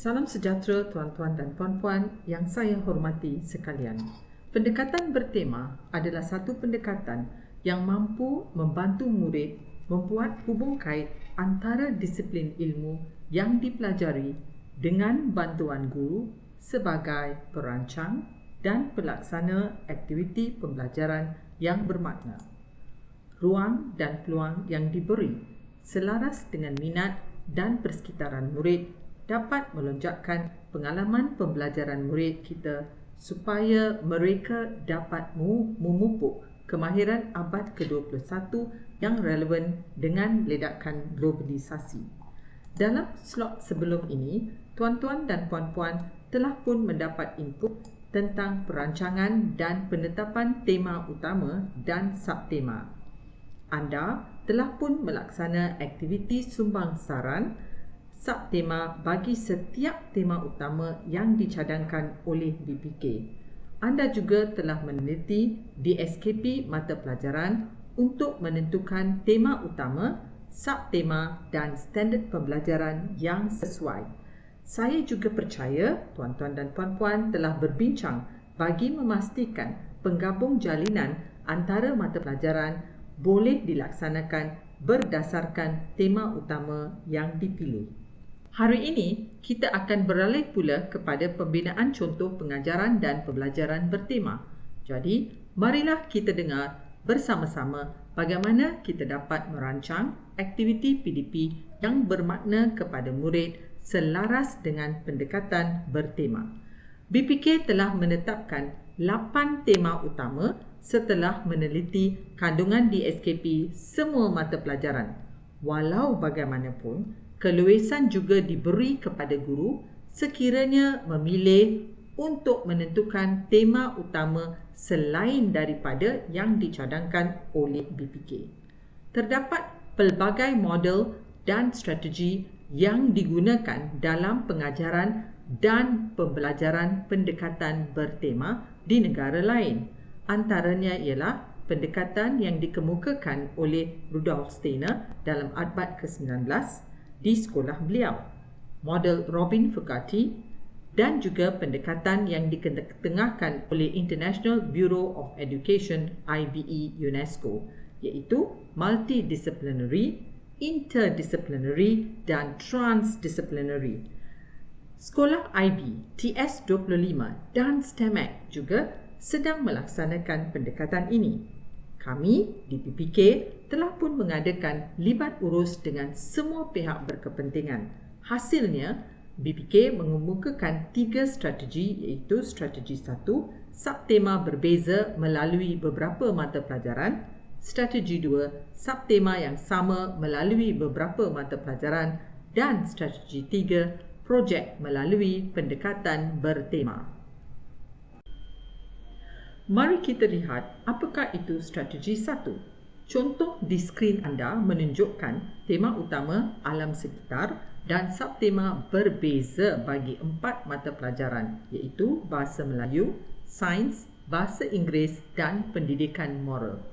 Salam sejahtera tuan-tuan dan puan-puan yang saya hormati sekalian. Pendekatan bertema adalah satu pendekatan yang mampu membantu murid membuat hubung kait antara disiplin ilmu yang dipelajari dengan bantuan guru sebagai perancang dan pelaksana aktiviti pembelajaran yang bermakna. Ruang dan peluang yang diberi selaras dengan minat dan persekitaran murid dapat melonjakkan pengalaman pembelajaran murid kita supaya mereka dapat memupuk kemahiran abad ke-21 yang relevan dengan ledakan globalisasi. Dalam slot sebelum ini, tuan-tuan dan puan-puan telah pun mendapat input tentang perancangan dan penetapan tema utama dan subtema. Anda telah pun melaksana aktiviti sumbang saran subtema bagi setiap tema utama yang dicadangkan oleh BPK. Anda juga telah meneliti DSKP mata pelajaran untuk menentukan tema utama, subtema dan standard pembelajaran yang sesuai. Saya juga percaya tuan-tuan dan puan-puan telah berbincang bagi memastikan penggabung jalinan antara mata pelajaran boleh dilaksanakan berdasarkan tema utama yang dipilih. Hari ini, kita akan beralih pula kepada pembinaan contoh pengajaran dan pembelajaran bertema. Jadi, marilah kita dengar bersama-sama bagaimana kita dapat merancang aktiviti PDP yang bermakna kepada murid selaras dengan pendekatan bertema. BPK telah menetapkan 8 tema utama setelah meneliti kandungan DSKP semua mata pelajaran. Walau bagaimanapun, keluasan juga diberi kepada guru sekiranya memilih untuk menentukan tema utama selain daripada yang dicadangkan oleh BPK. Terdapat pelbagai model dan strategi yang digunakan dalam pengajaran dan pembelajaran pendekatan bertema di negara lain. Antaranya ialah pendekatan yang dikemukakan oleh Rudolf Steiner dalam abad ke-19 di sekolah beliau, model Robin Fugate dan juga pendekatan yang diketengahkan oleh International Bureau of Education IBE UNESCO, iaitu multidisciplinary, interdisciplinary dan transdisciplinary. Sekolah IB, TS25 dan STEMAC juga sedang melaksanakan pendekatan ini. Kami di PPK telah pun mengadakan libat urus dengan semua pihak berkepentingan. Hasilnya, BPK mengemukakan 3 strategi iaitu strategi 1, subtema berbeza melalui beberapa mata pelajaran, strategi 2, subtema yang sama melalui beberapa mata pelajaran dan strategi 3, projek melalui pendekatan bertema. Mari kita lihat apakah itu strategi 1. Contoh di skrin anda menunjukkan tema utama alam sekitar dan subtema berbeza bagi 4 mata pelajaran iaitu Bahasa Melayu, Sains, Bahasa Inggeris dan Pendidikan Moral.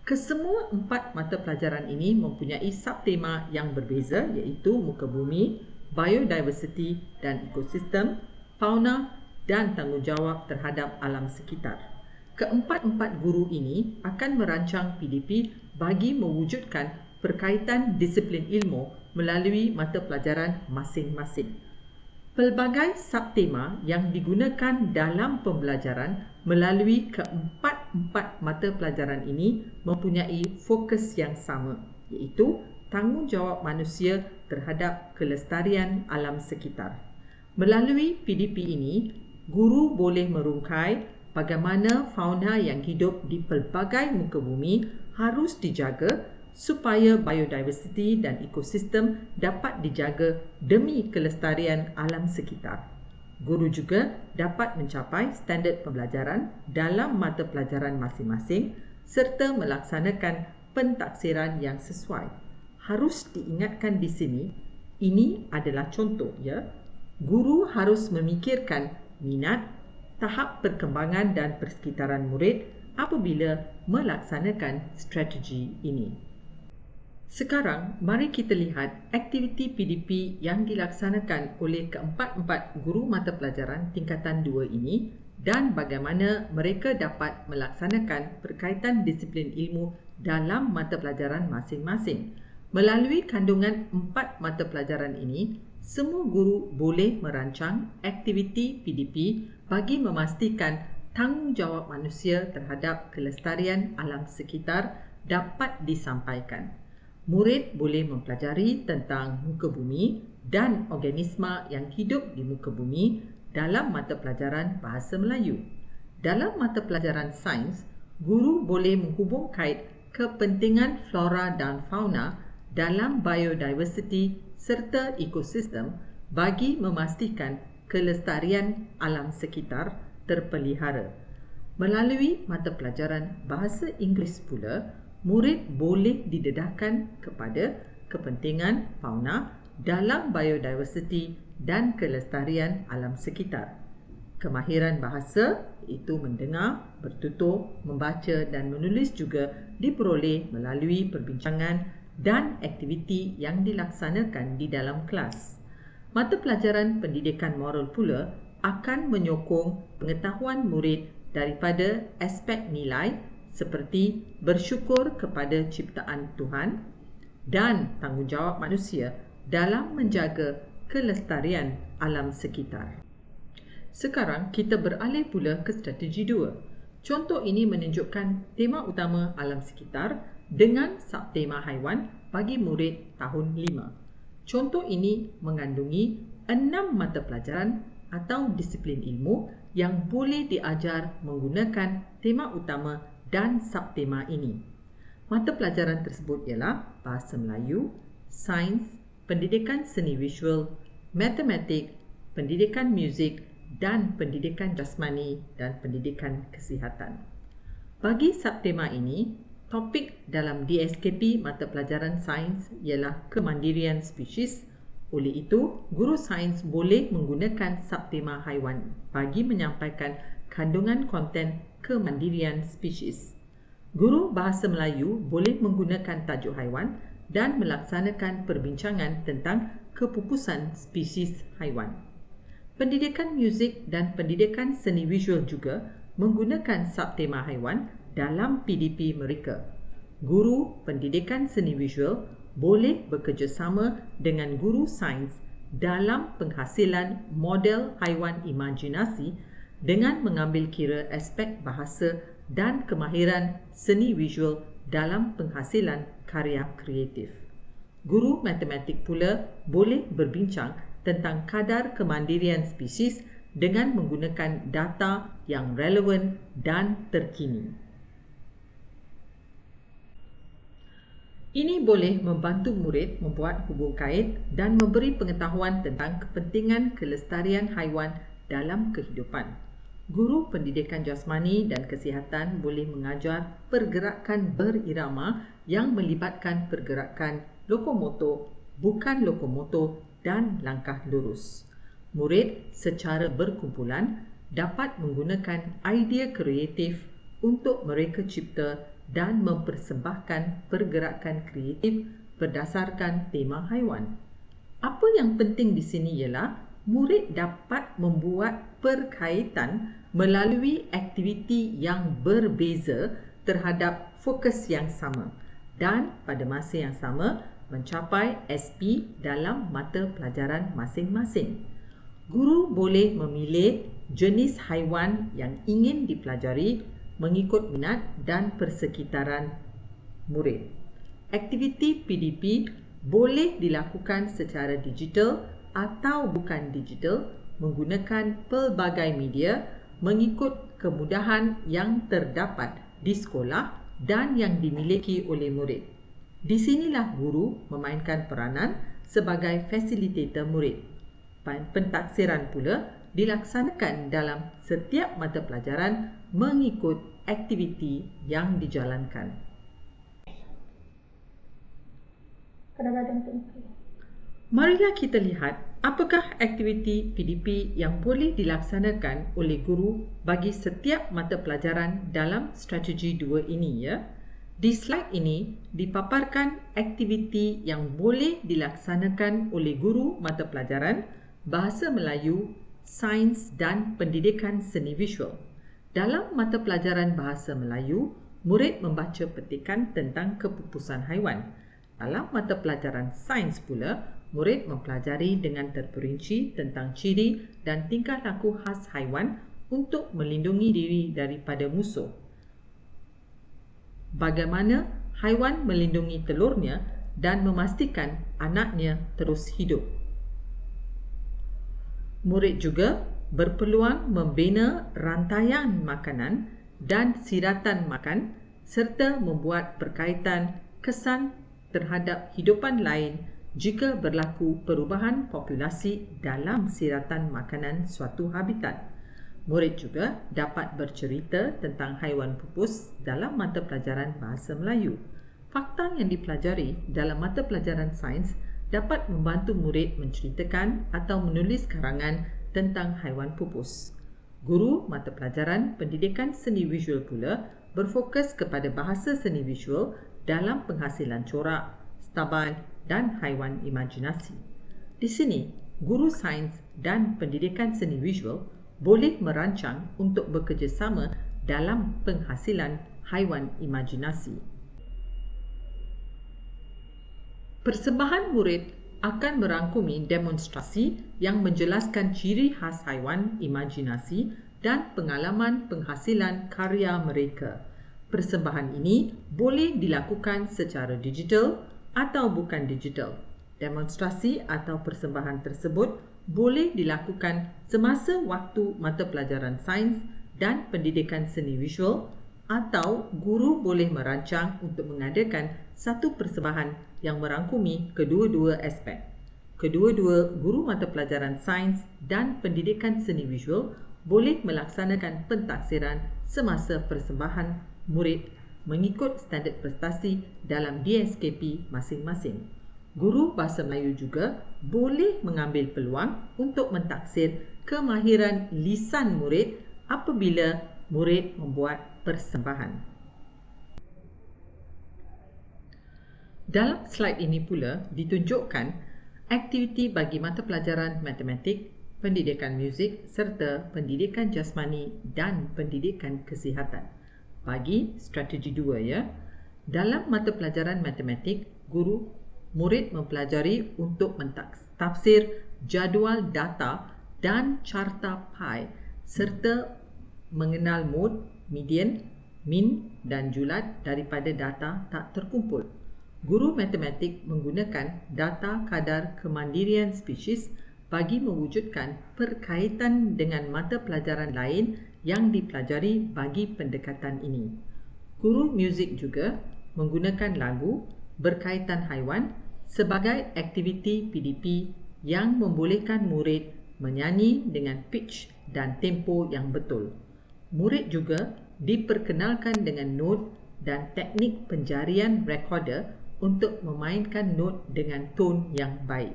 Kesemua 4 mata pelajaran ini mempunyai subtema yang berbeza iaitu Muka Bumi, Biodiversity dan Ekosistem, Fauna dan Tanggungjawab terhadap alam sekitar. Keempat-empat guru ini akan merancang PDP bagi mewujudkan berkaitan disiplin ilmu melalui mata pelajaran masing-masing. Pelbagai subtema yang digunakan dalam pembelajaran melalui keempat-empat mata pelajaran ini mempunyai fokus yang sama, iaitu tanggungjawab manusia terhadap kelestarian alam sekitar. Melalui PDP ini, guru boleh merungkai bagaimana fauna yang hidup di pelbagai muka bumi harus dijaga supaya biodiversity dan ekosistem dapat dijaga demi kelestarian alam sekitar. Guru juga dapat mencapai standard pembelajaran dalam mata pelajaran masing-masing serta melaksanakan pentaksiran yang sesuai. Harus diingatkan di sini, ini adalah contoh ya. Guru harus memikirkan minat, tahap perkembangan dan persekitaran murid apabila melaksanakan strategi ini. Sekarang, mari kita lihat aktiviti PDP yang dilaksanakan oleh keempat-empat guru mata pelajaran tingkatan 2 ini dan bagaimana mereka dapat melaksanakan berkaitan disiplin ilmu dalam mata pelajaran masing-masing. Melalui kandungan 4 mata pelajaran ini, semua guru boleh merancang aktiviti PDP bagi memastikan tanggungjawab manusia terhadap kelestarian alam sekitar dapat disampaikan. Murid boleh mempelajari tentang muka bumi dan organisma yang hidup di muka bumi dalam mata pelajaran Bahasa Melayu. Dalam mata pelajaran sains, guru boleh menghubung kait kepentingan flora dan fauna dalam biodiversity serta ekosistem bagi memastikan kelestarian alam sekitar terpelihara. Melalui mata pelajaran Bahasa Inggeris pula, murid boleh didedahkan kepada kepentingan fauna dalam biodiversity dan kelestarian alam sekitar. Kemahiran bahasa iaitu mendengar, bertutur, membaca dan menulis juga diperoleh melalui perbincangan dan aktiviti yang dilaksanakan di dalam kelas. Mata pelajaran pendidikan moral pula akan menyokong pengetahuan murid daripada aspek nilai seperti bersyukur kepada ciptaan Tuhan dan tanggungjawab manusia dalam menjaga kelestarian alam sekitar. Sekarang kita beralih pula ke strategi 2. Contoh ini menunjukkan tema utama alam sekitar dengan subtema haiwan bagi murid tahun 5. Contoh ini mengandungi 6 mata pelajaran atau disiplin ilmu yang boleh diajar menggunakan tema utama dan subtema ini. Mata pelajaran tersebut ialah Bahasa Melayu, Sains, Pendidikan Seni Visual, Matematik, Pendidikan Muzik dan Pendidikan Jasmani dan Pendidikan Kesihatan. Bagi subtema ini, topik dalam DSKP mata pelajaran sains ialah kemandirian spesies. Oleh itu, guru sains boleh menggunakan subtema haiwan bagi menyampaikan kandungan konten kemandirian spesies. Guru Bahasa Melayu boleh menggunakan tajuk haiwan dan melaksanakan perbincangan tentang kepupusan spesies haiwan. Pendidikan muzik dan pendidikan seni visual juga menggunakan subtema haiwan dalam PDP mereka. Guru pendidikan seni visual boleh bekerjasama dengan guru sains dalam penghasilan model haiwan imajinasi dengan mengambil kira aspek bahasa dan kemahiran seni visual dalam penghasilan karya kreatif. Guru matematik pula boleh berbincang tentang kadar kemandirian spesies dengan menggunakan data yang relevan dan terkini. Ini boleh membantu murid membuat hubung kait dan memberi pengetahuan tentang kepentingan kelestarian haiwan dalam kehidupan. Guru pendidikan jasmani dan kesihatan boleh mengajar pergerakan berirama yang melibatkan pergerakan lokomotor, bukan lokomotor dan langkah lurus. Murid secara berkumpulan dapat menggunakan idea kreatif untuk mereka cipta dan mempersembahkan pergerakan kreatif berdasarkan tema haiwan. Apa yang penting di sini ialah murid dapat membuat perkaitan melalui aktiviti yang berbeza terhadap fokus yang sama dan pada masa yang sama mencapai SP dalam mata pelajaran masing-masing. Guru boleh memilih jenis haiwan yang ingin dipelajari mengikut minat dan persekitaran murid. Aktiviti PDP boleh dilakukan secara digital atau bukan digital menggunakan pelbagai media mengikut kemudahan yang terdapat di sekolah dan yang dimiliki oleh murid. Di sinilah guru memainkan peranan sebagai fasilitator murid. Pentaksiran pula dilaksanakan dalam setiap mata pelajaran mengikut aktiviti yang dijalankan. Marilah kita lihat apakah aktiviti PDP yang boleh dilaksanakan oleh guru bagi setiap mata pelajaran dalam strategi 2 ini ya. Di slide ini dipaparkan aktiviti yang boleh dilaksanakan oleh guru mata pelajaran Bahasa Melayu, Sains dan Pendidikan Seni Visual. Dalam mata pelajaran Bahasa Melayu, murid membaca petikan tentang kepupusan haiwan. Dalam mata pelajaran Sains pula, murid mempelajari dengan terperinci tentang ciri dan tingkah laku khas haiwan untuk melindungi diri daripada musuh. Bagaimana haiwan melindungi telurnya dan memastikan anaknya terus hidup. Murid juga berpeluang membina rantaian makanan dan siratan makan serta membuat berkaitan kesan terhadap hidupan lain jika berlaku perubahan populasi dalam siratan makanan suatu habitat. Murid juga dapat bercerita tentang haiwan pupus dalam mata pelajaran Bahasa Melayu. Fakta yang dipelajari dalam mata pelajaran sains dapat membantu murid menceritakan atau menulis karangan tentang haiwan pupus. Guru mata pelajaran Pendidikan Seni Visual pula berfokus kepada bahasa seni visual dalam penghasilan corak, staban dan haiwan imajinasi. Di sini, guru sains dan pendidikan seni visual boleh merancang untuk bekerjasama dalam penghasilan haiwan imajinasi. Persembahan murid akan merangkumi demonstrasi yang menjelaskan ciri khas haiwan imajinasi dan pengalaman penghasilan karya mereka. Persembahan ini boleh dilakukan secara digital atau bukan digital. Demonstrasi atau persembahan tersebut boleh dilakukan semasa waktu mata pelajaran sains dan pendidikan seni visual atau guru boleh merancang untuk mengadakan satu persembahan yang merangkumi kedua-dua aspek. Kedua-dua guru mata pelajaran sains dan pendidikan seni visual boleh melaksanakan pentaksiran semasa persembahan murid mengikut standard prestasi dalam DSKP masing-masing. Guru Bahasa Melayu juga boleh mengambil peluang untuk mentaksir kemahiran lisan murid apabila murid membuat persembahan. Dalam slide ini pula ditunjukkan aktiviti bagi mata pelajaran matematik, pendidikan muzik serta pendidikan jasmani dan pendidikan kesihatan. Bagi strategi 2 ya. Dalam mata pelajaran matematik, murid mempelajari untuk mentafsir jadual data dan carta pi serta mengenal mode, median, min dan julat daripada data tak terkumpul. Guru matematik menggunakan data kadar kemandirian spesies bagi mewujudkan perkaitan dengan mata pelajaran lain yang dipelajari bagi pendekatan ini. Guru muzik juga menggunakan lagu berkaitan haiwan sebagai aktiviti PDP yang membolehkan murid menyanyi dengan pitch dan tempo yang betul. Murid juga diperkenalkan dengan not dan teknik penjarian recorder untuk memainkan not dengan tone yang baik.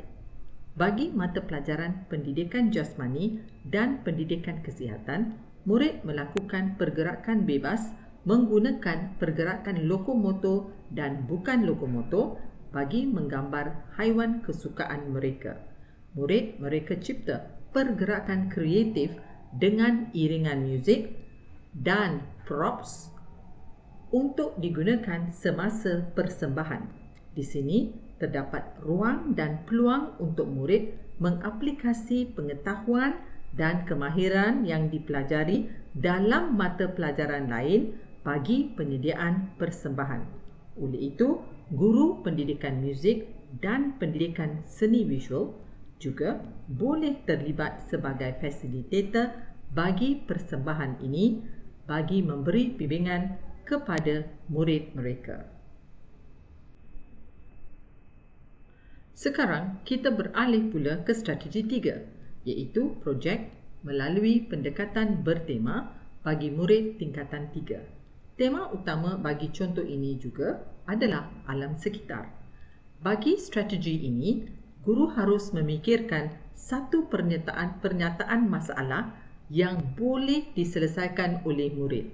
Bagi mata pelajaran pendidikan jasmani dan pendidikan kesihatan, murid melakukan pergerakan bebas menggunakan pergerakan lokomotor dan bukan lokomotor bagi menggambar haiwan kesukaan mereka. Murid mereka cipta pergerakan kreatif dengan iringan muzik dan props untuk digunakan semasa persembahan. Di sini terdapat ruang dan peluang untuk murid mengaplikasi pengetahuan dan kemahiran yang dipelajari dalam mata pelajaran lain bagi penyediaan persembahan. Oleh itu, guru pendidikan muzik dan pendidikan seni visual juga boleh terlibat sebagai fasilitator bagi persembahan ini bagi memberi bimbingan kepada murid mereka. Sekarang kita beralih pula ke strategi 3, iaitu projek melalui pendekatan bertema bagi murid tingkatan 3. Tema utama bagi contoh ini juga adalah alam sekitar. Bagi strategi ini, guru harus memikirkan satu pernyataan masalah yang boleh diselesaikan oleh murid.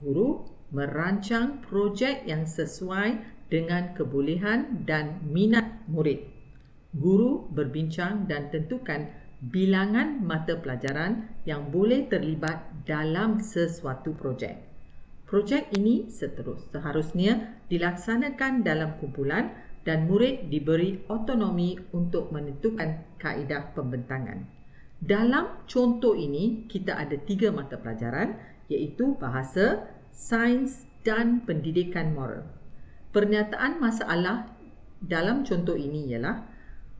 Guru merancang projek yang sesuai dengan kebolehan dan minat murid. Guru berbincang dan tentukan bilangan mata pelajaran yang boleh terlibat dalam sesuatu projek. Projek ini seharusnya dilaksanakan dalam kumpulan dan murid diberi autonomi untuk menentukan kaedah pembentangan. Dalam contoh ini, kita ada 3 mata pelajaran iaitu bahasa, sains dan pendidikan moral. Pernyataan masalah dalam contoh ini ialah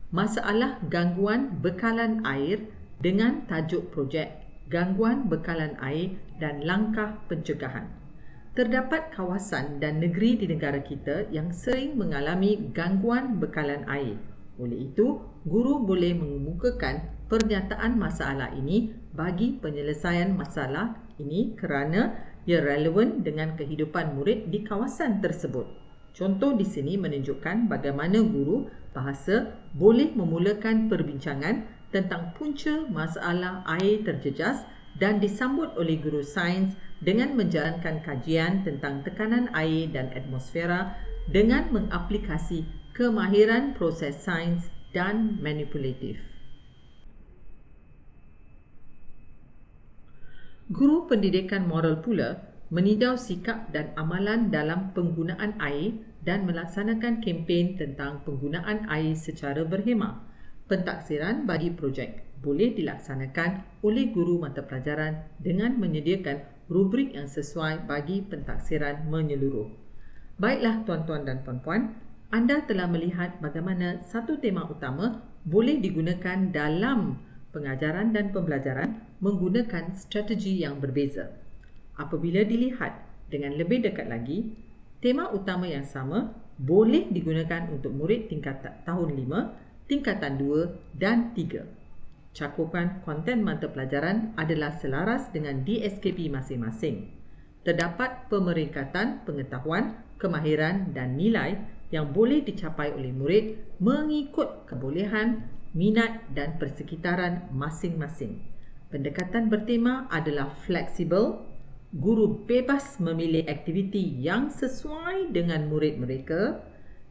masalah gangguan bekalan air dengan tajuk projek gangguan bekalan air dan langkah pencegahan. Terdapat kawasan dan negeri di negara kita yang sering mengalami gangguan bekalan air. Oleh itu, guru boleh mengemukakan pernyataan masalah ini bagi penyelesaian masalah ini kerana ia relevan dengan kehidupan murid di kawasan tersebut. Contoh di sini menunjukkan bagaimana guru bahasa boleh memulakan perbincangan tentang punca masalah air terjejas dan disambut oleh guru sains dengan menjalankan kajian tentang tekanan air dan atmosfera dengan mengaplikasi kemahiran proses sains dan manipulatif. Guru pendidikan moral pula meninjau sikap dan amalan dalam penggunaan air dan melaksanakan kempen tentang penggunaan air secara berhemah. Pentaksiran bagi projek boleh dilaksanakan oleh guru mata pelajaran dengan menyediakan rubrik yang sesuai bagi pentaksiran menyeluruh. Baiklah tuan-tuan dan puan-puan, anda telah melihat bagaimana satu tema utama boleh digunakan dalam pengajaran dan pembelajaran menggunakan strategi yang berbeza. Apabila dilihat dengan lebih dekat lagi, tema utama yang sama boleh digunakan untuk murid tingkatan tahun 5, tingkatan 2 dan 3. Cakupan konten mata pelajaran adalah selaras dengan DSKP masing-masing. Terdapat pemeringkatan pengetahuan, kemahiran dan nilai yang boleh dicapai oleh murid mengikut kebolehan, minat dan persekitaran masing-masing. Pendekatan bertema adalah fleksibel. Guru bebas memilih aktiviti yang sesuai dengan murid mereka.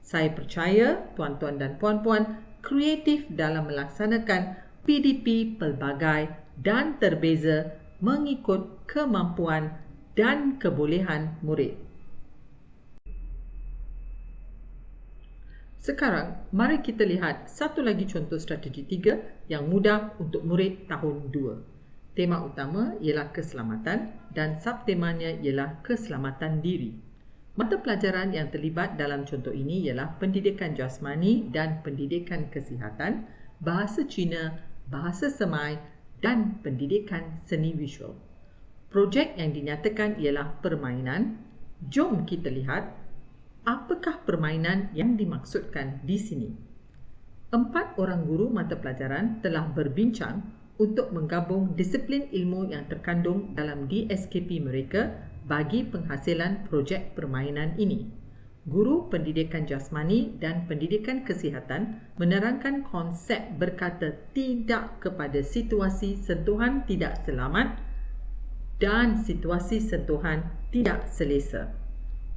Saya percaya tuan-tuan dan puan-puan kreatif dalam melaksanakan PDP pelbagai dan terbeza mengikut kemampuan dan kebolehan murid. Sekarang, mari kita lihat satu lagi contoh strategi 3 yang mudah untuk murid tahun 2. Tema utama ialah keselamatan dan subtemanya ialah keselamatan diri. Mata pelajaran yang terlibat dalam contoh ini ialah pendidikan jasmani dan pendidikan kesihatan, bahasa Cina, bahasa semai dan pendidikan seni visual. Projek yang dinyatakan ialah permainan. Jom kita lihat apakah permainan yang dimaksudkan di sini. 4 orang guru mata pelajaran telah berbincang untuk menggabung disiplin ilmu yang terkandung dalam DSKP mereka bagi penghasilan projek permainan ini. Guru pendidikan jasmani dan pendidikan kesihatan menerangkan konsep berkata tidak kepada situasi sentuhan tidak selamat dan situasi sentuhan tidak selesa.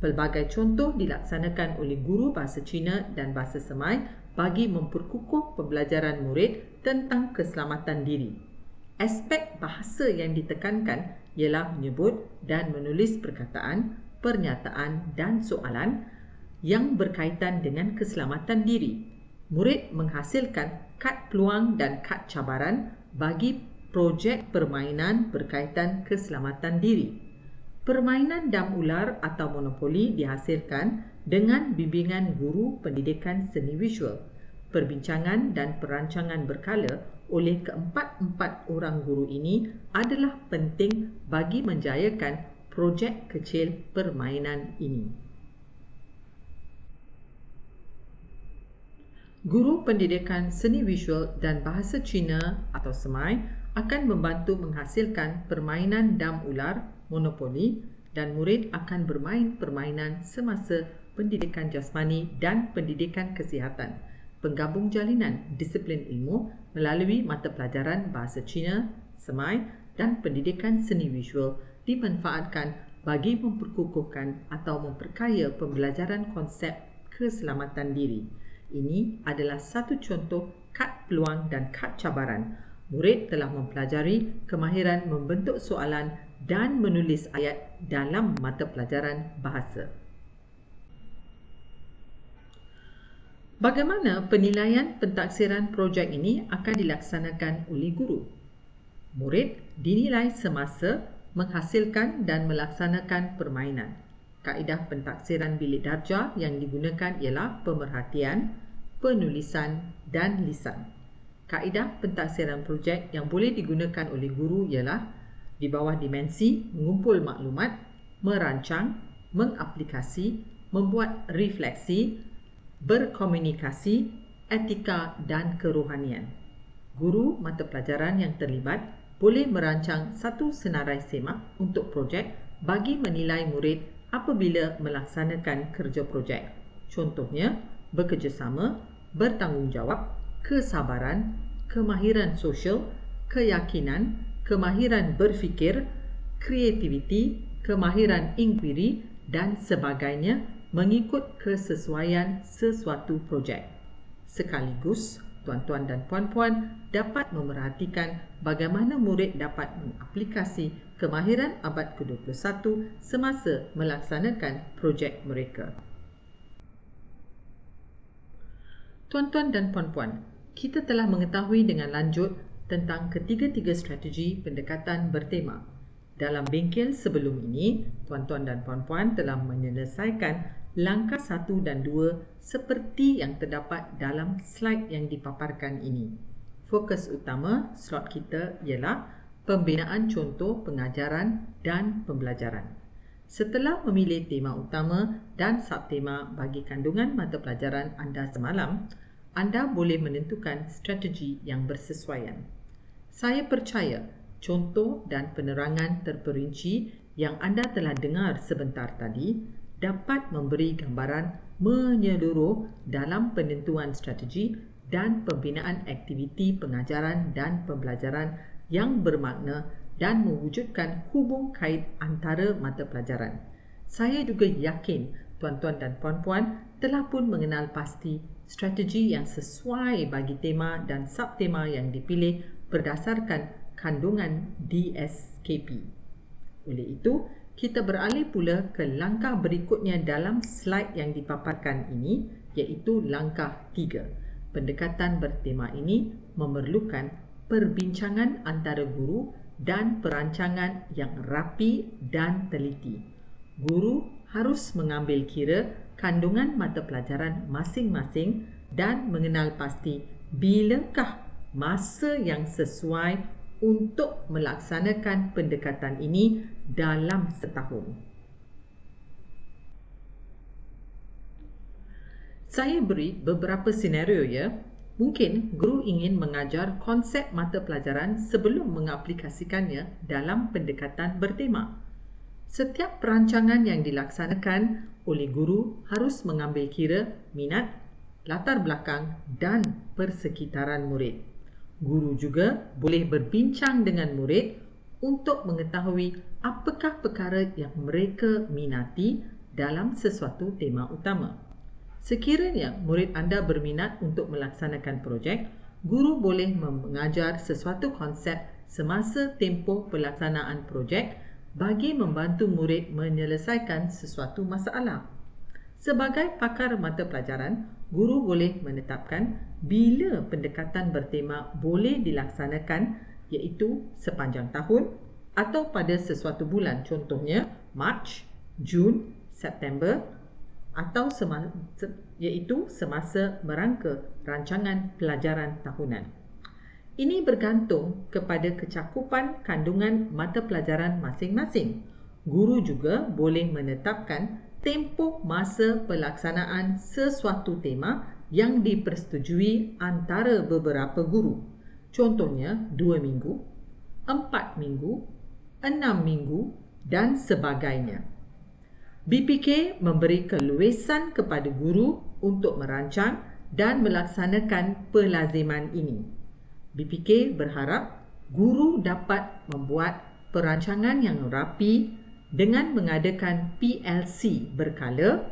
Pelbagai contoh dilaksanakan oleh guru bahasa Cina dan bahasa semai bagi memperkukuh pembelajaran murid tentang keselamatan diri. Aspek bahasa yang ditekankan ialah menyebut dan menulis perkataan, pernyataan dan soalan yang berkaitan dengan keselamatan diri. Murid menghasilkan kad peluang dan kad cabaran bagi projek permainan berkaitan keselamatan diri. Permainan dam ular atau monopoli dihasilkan dengan bimbingan guru pendidikan seni visual. Perbincangan dan perancangan berkala oleh keempat-empat orang guru ini adalah penting bagi menjayakan projek kecil permainan ini. Guru pendidikan seni visual dan bahasa Cina atau semai akan membantu menghasilkan permainan dam ular, monopoli dan murid akan bermain permainan semasa pendidikan jasmani dan pendidikan kesihatan. Penggabung jalinan disiplin ilmu melalui mata pelajaran bahasa Cina, semai dan pendidikan seni visual dimanfaatkan bagi memperkukuhkan atau memperkaya pembelajaran konsep keselamatan diri. Ini adalah satu contoh kad peluang dan kad cabaran. Murid telah mempelajari kemahiran membentuk soalan dan menulis ayat dalam mata pelajaran bahasa. Bagaimana penilaian pentaksiran projek ini akan dilaksanakan oleh guru? Murid dinilai semasa menghasilkan dan melaksanakan permainan. Kaedah pentaksiran bilik darjah yang digunakan ialah pemerhatian, penulisan dan lisan. Kaedah pentaksiran projek yang boleh digunakan oleh guru ialah di bawah dimensi mengumpul maklumat, merancang, mengaplikasi, membuat refleksi, berkomunikasi, etika dan kerohanian. Guru mata pelajaran yang terlibat boleh merancang satu senarai semak untuk projek bagi menilai murid apabila melaksanakan kerja projek. Contohnya, bekerjasama, bertanggungjawab, kesabaran, kemahiran sosial, keyakinan, kemahiran berfikir, kreativiti, kemahiran inquiry dan sebagainya mengikut kesesuaian sesuatu projek. Sekaligus, tuan-tuan dan puan-puan dapat memerhatikan bagaimana murid dapat mengaplikasi kemahiran abad ke-21 semasa melaksanakan projek mereka. Tuan-tuan dan puan-puan, kita telah mengetahui dengan lanjut tentang ketiga-tiga strategi pendekatan bertema. Dalam bengkel sebelum ini, tuan-tuan dan puan-puan telah menyelesaikan langkah 1 dan 2 seperti yang terdapat dalam slide yang dipaparkan ini. Fokus utama slot kita ialah pembinaan contoh pengajaran dan pembelajaran. Setelah memilih tema utama dan subtema bagi kandungan mata pelajaran anda semalam, anda boleh menentukan strategi yang bersesuaian. Saya percaya contoh dan penerangan terperinci yang anda telah dengar sebentar tadi dapat memberi gambaran menyeluruh dalam penentuan strategi dan pembinaan aktiviti pengajaran dan pembelajaran yang bermakna dan mewujudkan hubung kait antara mata pelajaran. Saya juga yakin tuan-tuan dan puan-puan telah pun mengenal pasti strategi yang sesuai bagi tema dan subtema yang dipilih berdasarkan kandungan DSKP. Oleh itu, kita beralih pula ke langkah berikutnya dalam slide yang dipaparkan ini, iaitu langkah 3. Pendekatan bertema ini memerlukan perbincangan antara guru dan perancangan yang rapi dan teliti. Guru harus mengambil kira kandungan mata pelajaran masing-masing dan mengenal pasti bilakah masa yang sesuai untuk melaksanakan pendekatan ini dalam setahun. Saya beri beberapa senario ya. Mungkin guru ingin mengajar konsep mata pelajaran sebelum mengaplikasikannya dalam pendekatan bertema. Setiap perancangan yang dilaksanakan oleh guru harus mengambil kira minat, latar belakang dan persekitaran murid. Guru juga boleh berbincang dengan murid untuk mengetahui apakah perkara yang mereka minati dalam sesuatu tema utama. Sekiranya murid anda berminat untuk melaksanakan projek, guru boleh mengajar sesuatu konsep semasa tempoh pelaksanaan projek bagi membantu murid menyelesaikan sesuatu masalah. Sebagai pakar mata pelajaran, guru boleh menetapkan bila pendekatan bertema boleh dilaksanakan, iaitu sepanjang tahun atau pada sesuatu bulan, contohnya Mac, Jun, September, atau iaitu semasa merangka rancangan pelajaran tahunan. Ini bergantung kepada kecakupan kandungan mata pelajaran masing-masing. Guru juga boleh menetapkan tempoh masa pelaksanaan sesuatu tema yang dipersetujui antara beberapa guru. Contohnya 2 minggu, 4 minggu, 6 minggu dan sebagainya. BPK memberi keluasan kepada guru untuk merancang dan melaksanakan pelaziman ini. BPK berharap guru dapat membuat perancangan yang rapi, dengan mengadakan PLC berkala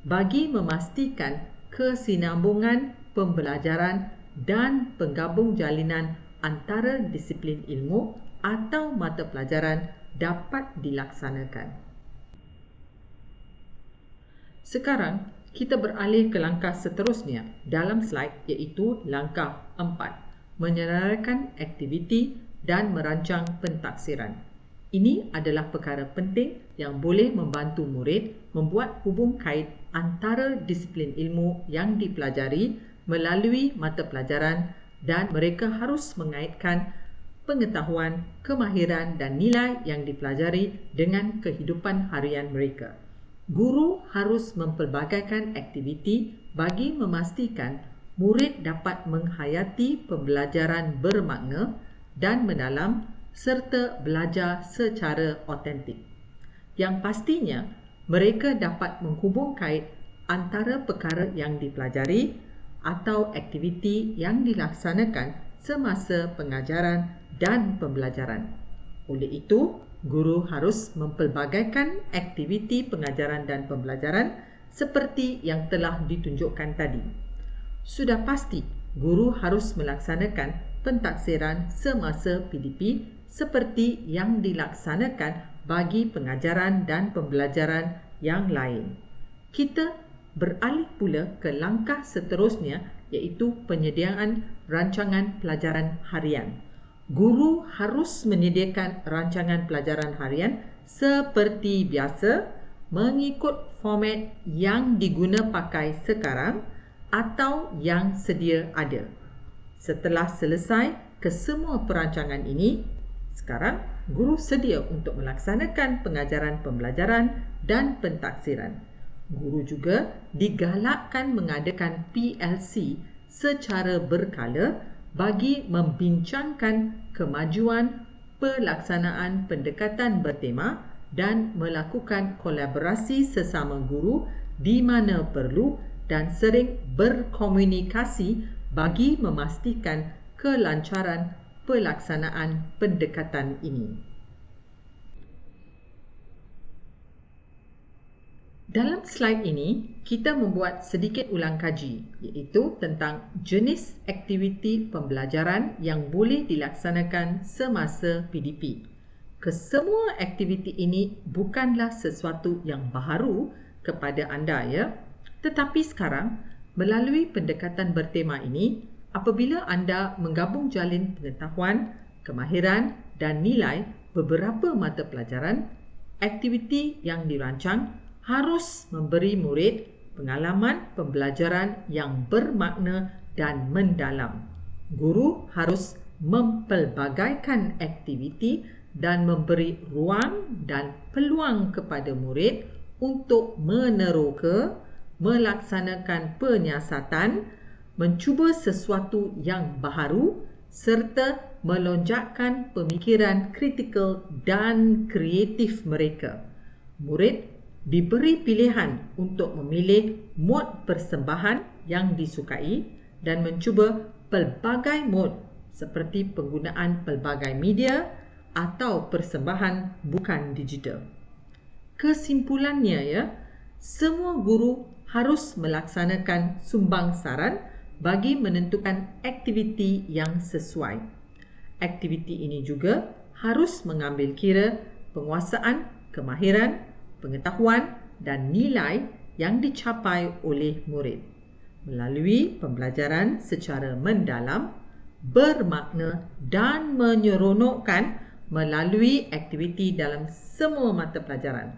bagi memastikan kesinambungan pembelajaran dan penggabung jalinan antara disiplin ilmu atau mata pelajaran dapat dilaksanakan. Sekarang, kita beralih ke langkah seterusnya dalam slide iaitu langkah 4, menyenaraikan aktiviti dan merancang pentaksiran. Ini adalah perkara penting yang boleh membantu murid membuat hubung kait antara disiplin ilmu yang dipelajari melalui mata pelajaran dan mereka harus mengaitkan pengetahuan, kemahiran dan nilai yang dipelajari dengan kehidupan harian mereka. Guru harus mempelbagaikan aktiviti bagi memastikan murid dapat menghayati pembelajaran bermakna dan mendalam serta belajar secara autentik. Yang pastinya, mereka dapat menghubung kait antara perkara yang dipelajari atau aktiviti yang dilaksanakan semasa pengajaran dan pembelajaran. Oleh itu, guru harus mempelbagaikan aktiviti pengajaran dan pembelajaran seperti yang telah ditunjukkan tadi. Sudah pasti, guru harus melaksanakan pentaksiran semasa PDP seperti yang dilaksanakan bagi pengajaran dan pembelajaran yang lain. Kita beralih pula ke langkah seterusnya iaitu penyediaan rancangan pelajaran harian. Guru harus menyediakan rancangan pelajaran harian seperti biasa mengikut format yang diguna pakai sekarang atau yang sedia ada. Setelah selesai kesemua perancangan ini, sekarang guru sedia untuk melaksanakan pengajaran pembelajaran dan pentaksiran. Guru juga digalakkan mengadakan PLC secara berkala bagi membincangkan kemajuan pelaksanaan pendekatan bertema dan melakukan kolaborasi sesama guru di mana perlu dan sering berkomunikasi bagi memastikan kelancaran pelaksanaan pendekatan ini. Dalam slide ini, kita membuat sedikit ulang kaji iaitu tentang jenis aktiviti pembelajaran yang boleh dilaksanakan semasa PDP. Kesemua aktiviti ini bukanlah sesuatu yang baharu kepada anda ya. Tetapi sekarang, melalui pendekatan bertema ini, apabila anda menggabung jalin pengetahuan, kemahiran dan nilai beberapa mata pelajaran, aktiviti yang dirancang harus memberi murid pengalaman pembelajaran yang bermakna dan mendalam. Guru harus mempelbagaikan aktiviti dan memberi ruang dan peluang kepada murid untuk meneroka, melaksanakan penyiasatan, mencuba sesuatu yang baharu serta melonjakkan pemikiran kritikal dan kreatif mereka. Murid diberi pilihan untuk memilih mod persembahan yang disukai dan mencuba pelbagai mod seperti penggunaan pelbagai media atau persembahan bukan digital. Kesimpulannya ya, semua guru harus melaksanakan sumbangsaran bagi menentukan aktiviti yang sesuai. Aktiviti ini juga harus mengambil kira penguasaan, kemahiran, pengetahuan dan nilai yang dicapai oleh murid melalui pembelajaran secara mendalam, bermakna dan menyeronokkan melalui aktiviti dalam semua mata pelajaran.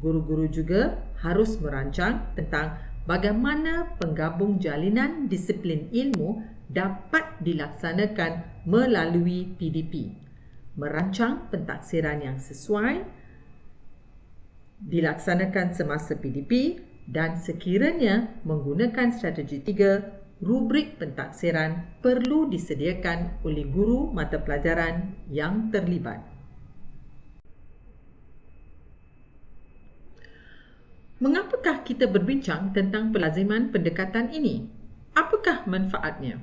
Guru-guru juga harus merancang tentang bagaimana penggabung jalinan disiplin ilmu dapat dilaksanakan melalui PDP, merancang pentaksiran yang sesuai dilaksanakan semasa PDP dan sekiranya menggunakan strategi 3, rubrik pentaksiran perlu disediakan oleh guru mata pelajaran yang terlibat. Mengapakah kita berbincang tentang pelaziman pendekatan ini? Apakah manfaatnya?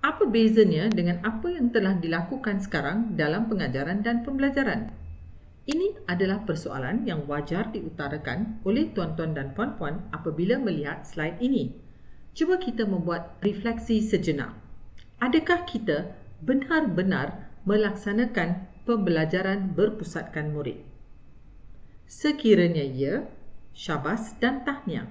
Apa bezanya dengan apa yang telah dilakukan sekarang dalam pengajaran dan pembelajaran? Ini adalah persoalan yang wajar diutarakan oleh tuan-tuan dan puan-puan apabila melihat slide ini. Cuba kita membuat refleksi sejenak. Adakah kita benar-benar melaksanakan pembelajaran berpusatkan murid? Sekiranya ya, syabas dan tahniah.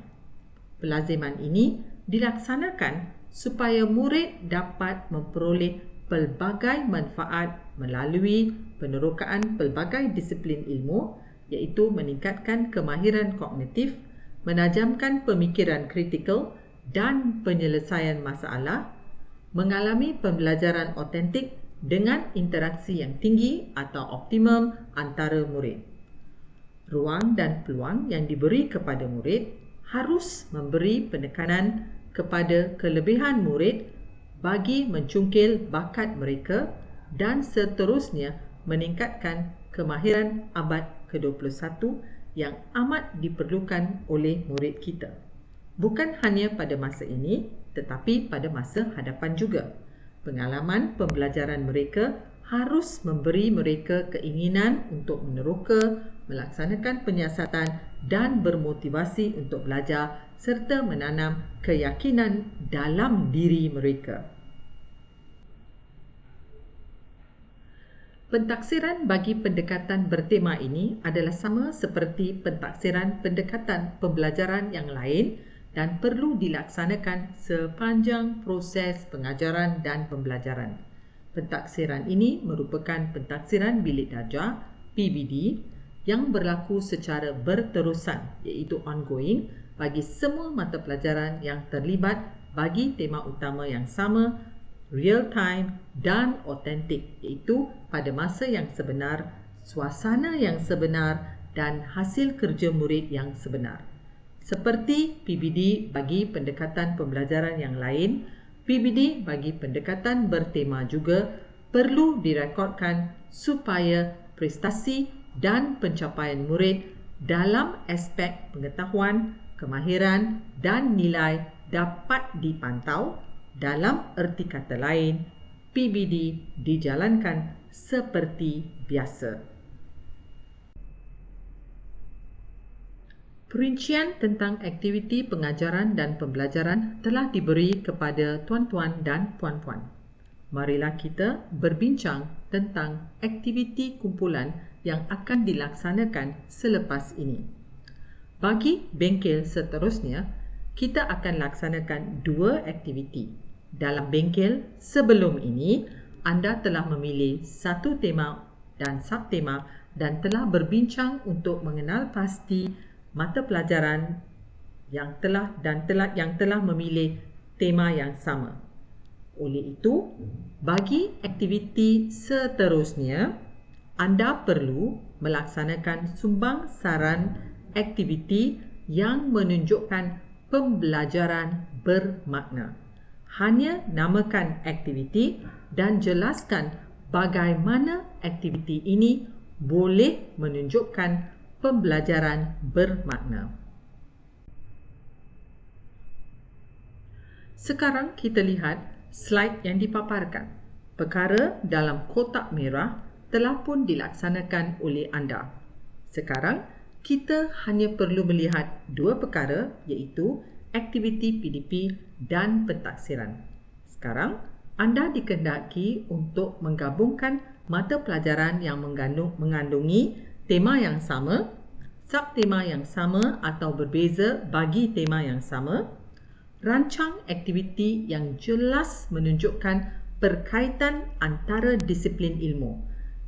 Pelaziman ini dilaksanakan supaya murid dapat memperoleh pelbagai manfaat melalui penerokaan pelbagai disiplin ilmu, iaitu meningkatkan kemahiran kognitif, menajamkan pemikiran kritikal dan penyelesaian masalah, mengalami pembelajaran autentik dengan interaksi yang tinggi atau optimum antara murid. Ruang dan peluang yang diberi kepada murid harus memberi penekanan kepada kelebihan murid bagi mencungkil bakat mereka dan seterusnya meningkatkan kemahiran abad ke-21 yang amat diperlukan oleh murid kita. Bukan hanya pada masa ini, tetapi pada masa hadapan juga. Pengalaman pembelajaran mereka harus memberi mereka keinginan untuk meneroka, melaksanakan penyiasatan dan bermotivasi untuk belajar serta menanam keyakinan dalam diri mereka. Pentaksiran bagi pendekatan bertema ini adalah sama seperti pentaksiran pendekatan pembelajaran yang lain dan perlu dilaksanakan sepanjang proses pengajaran dan pembelajaran. Pentaksiran ini merupakan pentaksiran bilik darjah (PBD) yang berlaku secara berterusan, iaitu ongoing, bagi semua mata pelajaran yang terlibat bagi tema utama yang sama, real time dan autentik, iaitu pada masa yang sebenar, suasana yang sebenar dan hasil kerja murid yang sebenar. Seperti PBD bagi pendekatan pembelajaran yang lain, PBD bagi pendekatan bertema juga perlu direkodkan supaya prestasi dan pencapaian murid dalam aspek pengetahuan, kemahiran dan nilai dapat dipantau. Dalam erti kata lain, PBD dijalankan seperti biasa. Perincian tentang aktiviti pengajaran dan pembelajaran telah diberi kepada tuan-tuan dan puan-puan. Marilah kita berbincang tentang aktiviti kumpulan yang akan dilaksanakan selepas ini. Bagi bengkel seterusnya, kita akan laksanakan 2 aktiviti. Dalam bengkel sebelum ini, anda telah memilih satu tema dan subtema dan telah berbincang untuk mengenal pasti mata pelajaran yang telah memilih tema yang sama. Oleh itu, bagi aktiviti seterusnya, anda perlu melaksanakan sumbang saran aktiviti yang menunjukkan pembelajaran bermakna. Hanya namakan aktiviti dan jelaskan bagaimana aktiviti ini boleh menunjukkan pembelajaran bermakna. Sekarang kita lihat slide yang dipaparkan. Perkara dalam kotak merah telah pun dilaksanakan oleh anda. Sekarang, kita hanya perlu melihat 2 perkara, iaitu aktiviti PDP dan pentaksiran. Sekarang, anda dikehendaki untuk menggabungkan mata pelajaran yang mengandungi tema yang sama, subtema yang sama atau berbeza bagi tema yang sama, rancang aktiviti yang jelas menunjukkan perkaitan antara disiplin ilmu,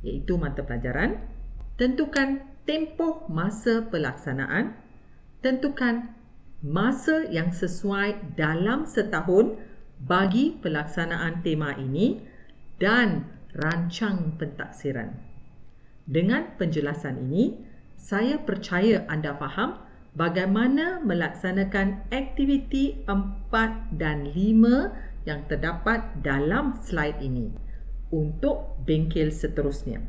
iaitu mata pelajaran, tentukan tempoh masa pelaksanaan, tentukan masa yang sesuai dalam setahun bagi pelaksanaan tema ini dan rancang pentaksiran. Dengan penjelasan ini, saya percaya anda faham bagaimana melaksanakan aktiviti 4 dan 5 yang terdapat dalam slide ini untuk bengkel seterusnya.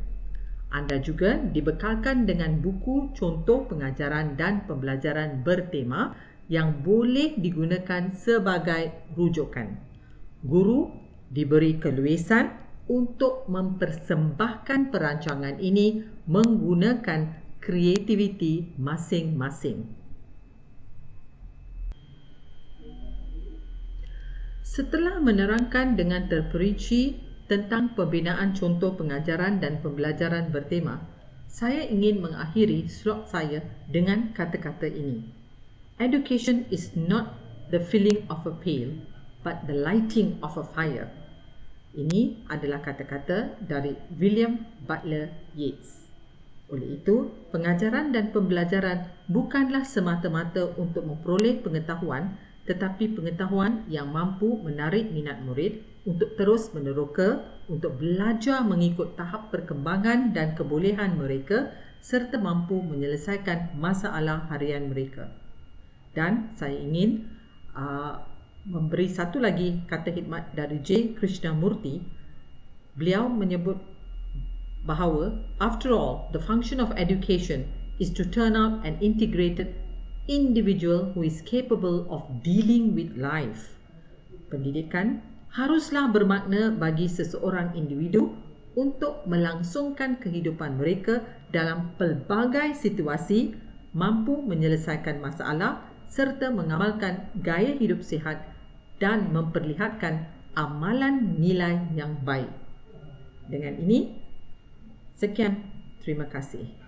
Anda juga dibekalkan dengan buku contoh pengajaran dan pembelajaran bertema yang boleh digunakan sebagai rujukan. Guru diberi keluasan untuk mempersembahkan perancangan ini menggunakan kreativiti masing-masing. Setelah menerangkan dengan terperinci tentang pembinaan contoh pengajaran dan pembelajaran bertema, saya ingin mengakhiri slot saya dengan kata-kata ini. Education is not the filling of a pail, but the lighting of a fire. Ini adalah kata-kata dari William Butler Yeats. Oleh itu, pengajaran dan pembelajaran bukanlah semata-mata untuk memperoleh pengetahuan, tetapi pengetahuan yang mampu menarik minat murid untuk terus meneroka, untuk belajar mengikut tahap perkembangan dan kebolehan mereka serta mampu menyelesaikan masalah harian mereka. Dan saya ingin memberi satu lagi kata khidmat dari J. Krishnamurti. Beliau menyebut bahawa, after all, the function of education is to turn out an integrated individual who is capable of dealing with life. Pendidikan haruslah bermakna bagi seseorang individu untuk melangsungkan kehidupan mereka dalam pelbagai situasi, mampu menyelesaikan masalah serta mengamalkan gaya hidup sihat dan memperlihatkan amalan nilai yang baik. Dengan ini, sekian, terima kasih.